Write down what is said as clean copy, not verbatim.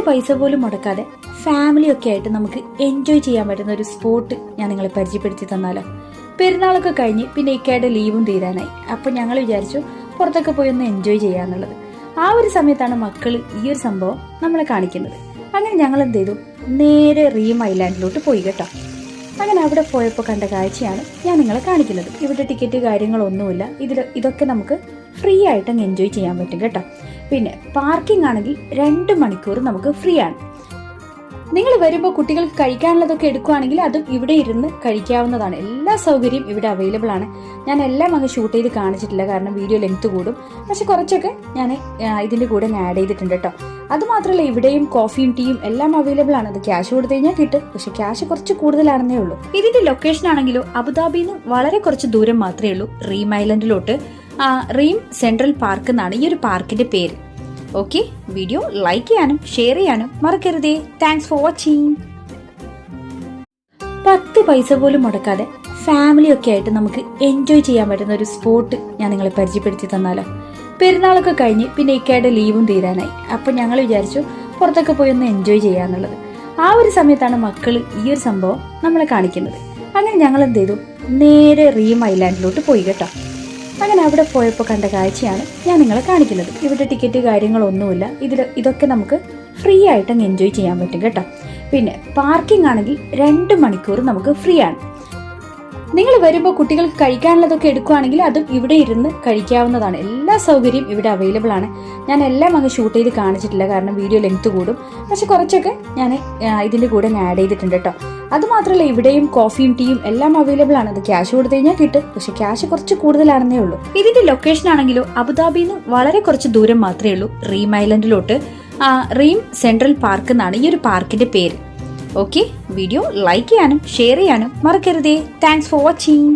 പൈസ പോലും മുടക്കാതെ ഫാമിലിയൊക്കെ ആയിട്ട് നമുക്ക് എൻജോയ് ചെയ്യാൻ പറ്റുന്ന ഒരു സ്പോട്ട് ഞാൻ നിങ്ങളെ പരിചയപ്പെടുത്തി തന്നാലോ. പെരുന്നാളൊക്കെ കഴിഞ്ഞ് പിന്നെ ഇക്കയുടെ ലീവും തീരാനായി. അപ്പോൾ ഞങ്ങൾ വിചാരിച്ചു പുറത്തൊക്കെ പോയി ഒന്ന് എൻജോയ് ചെയ്യാന്നുള്ളത്. ആ ഒരു സമയത്താണ് മക്കൾ ഈ ഒരു സംഭവം നമ്മളെ കാണിക്കുന്നത്. അങ്ങനെ ഞങ്ങൾ എന്ത് ചെയ്തു, നേരെ റീം ഐലാൻഡിലോട്ട് പോയി കേട്ടോ. അങ്ങനെ അവിടെ പോയപ്പോൾ കണ്ട കാഴ്ചയാണ് ഞാൻ നിങ്ങളെ കാണിക്കുന്നത്. ഇവിടെ ടിക്കറ്റ് കാര്യങ്ങളൊന്നുമില്ല. ഇതൊക്കെ നമുക്ക് ഫ്രീ ആയിട്ട് അങ്ങ് എൻജോയ് ചെയ്യാൻ പറ്റും കേട്ടോ. പിന്നെ പാർക്കിംഗ് ആണെങ്കിൽ 2 മണിക്കൂർ നമുക്ക് ഫ്രീ ആണ്. നിങ്ങൾ വരുമ്പോൾ കുട്ടികൾക്ക് കഴിക്കാനുള്ളതൊക്കെ എടുക്കുകയാണെങ്കിൽ അതും ഇവിടെ ഇരുന്ന് കഴിക്കാവുന്നതാണ്. എല്ലാ സൗകര്യവും ഇവിടെ അവൈലബിൾ ആണ്. ഞാൻ എല്ലാം അങ്ങ് ഷൂട്ട് ചെയ്ത് കാണിച്ചിട്ടില്ല, കാരണം വീഡിയോ ലെങ്ത് കൂടും. പക്ഷെ കുറച്ചൊക്കെ ഞാൻ ഇതിൻ്റെ കൂടെ ആഡ് ചെയ്തിട്ടുണ്ട് കേട്ടോ. അതുമാത്രമല്ല ഇവിടെയും കോഫിയും ടീയും എല്ലാം അവൈലബിൾ ആണ്. അത് ക്യാഷ് കൊടുത്തു കഴിഞ്ഞാൽ കിട്ടും, പക്ഷെ ക്യാഷ് കുറച്ച് കൂടുതലാണെന്നേ ഉള്ളൂ. ഇതിന്റെ ലൊക്കേഷൻ ആണെങ്കിലോ അബുദാബിയിൽ നിന്ന് വളരെ കുറച്ച് ദൂരം മാത്രമേ ഉള്ളൂ റീം ഐലൻഡിലോട്ട്. റീം സെൻട്രൽ പാർക്ക് എന്നാണ് ഈ ഒരു പാർക്കിന്റെ പേര്. ഓക്കെ, വീഡിയോ ലൈക്ക് ചെയ്യാനും ഷെയർ ചെയ്യാനും മറക്കരുതേ. Thanks for watching. 10 പൈസ പോലും മുടക്കാതെ ഫാമിലിയൊക്കെ ആയിട്ട് നമുക്ക് എൻജോയ് ചെയ്യാൻ പറ്റുന്ന ഒരു സ്പോട്ട് ഞാൻ നിങ്ങളെ പരിചയപ്പെടുത്തി തന്നാലോ. പെരുന്നാളൊക്കെ കഴിഞ്ഞ് പിന്നെ ഇക്കയുടെ ലീവും തീരാനായി. അപ്പോൾ ഞങ്ങൾ വിചാരിച്ചു പുറത്തൊക്കെ പോയി ഒന്ന് എൻജോയ് ചെയ്യാന്നുള്ളത്. ആ ഒരു സമയത്താണ് മക്കൾ ഈ ഒരു സംഭവം നമ്മളെ കാണിക്കുന്നത്. അങ്ങനെ ഞങ്ങൾ എന്ത് ചെയ്തു, നേരെ റീം ഐലാൻഡിലോട്ട് പോയി കേട്ടോ. അങ്ങനെ അവിടെ പോയപ്പോൾ കണ്ട കാഴ്ചയാണ് ഞാൻ നിങ്ങളെ കാണിക്കുന്നത്. ഇവിടെ ടിക്കറ്റ് കാര്യങ്ങളൊന്നുമില്ല. ഇതൊക്കെ നമുക്ക് ഫ്രീ ആയിട്ട് അങ്ങ് എൻജോയ് ചെയ്യാൻ പറ്റും കേട്ടോ. പിന്നെ പാർക്കിംഗ് ആണെങ്കിൽ 2 മണിക്കൂർ നമുക്ക് ഫ്രീ ആണ്. നിങ്ങൾ വരുമ്പോൾ കുട്ടികൾക്ക് കഴിക്കാനുള്ളതൊക്കെ എടുക്കുകയാണെങ്കിൽ അതും ഇവിടെ ഇരുന്ന് കഴിക്കാവുന്നതാണ്. എല്ലാ സൗകര്യവും ഇവിടെ അവൈലബിൾ ആണ്. ഞാൻ എല്ലാം അങ്ങ് ഷൂട്ട് ചെയ്ത് കാണിച്ചിട്ടില്ല, കാരണം വീഡിയോ ലെങ്ത് കൂടും. പക്ഷെ കുറച്ചൊക്കെ ഞാൻ ഇതിൻ്റെ കൂടെ ആഡ് ചെയ്തിട്ടുണ്ട് കേട്ടോ. അതുമാത്രമല്ല ഇവിടെയും കോഫിയും ടീയും എല്ലാം അവൈലബിൾ ആണ്. അത് ക്യാഷ് കൊടുത്തു കഴിഞ്ഞാൽ കിട്ടും, പക്ഷെ ക്യാഷ് കുറച്ച് കൂടുതലാണെന്നേ ഉള്ളൂ. ഇതിന്റെ ലൊക്കേഷൻ ആണെങ്കിലോ അബുദാബിയിൽ നിന്ന് വളരെ കുറച്ച് ദൂരം മാത്രമേ ഉള്ളൂ റീം ഐലൻഡിലോട്ട്. റീം സെൻട്രൽ പാർക്ക് എന്നാണ് ഈ ഒരു പാർക്കിന്റെ പേര്. ഓക്കെ, വീഡിയോ ലൈക്ക് ചെയ്യാനും ഷെയർ ചെയ്യാനും മറക്കരുതേ. Thanks for watching.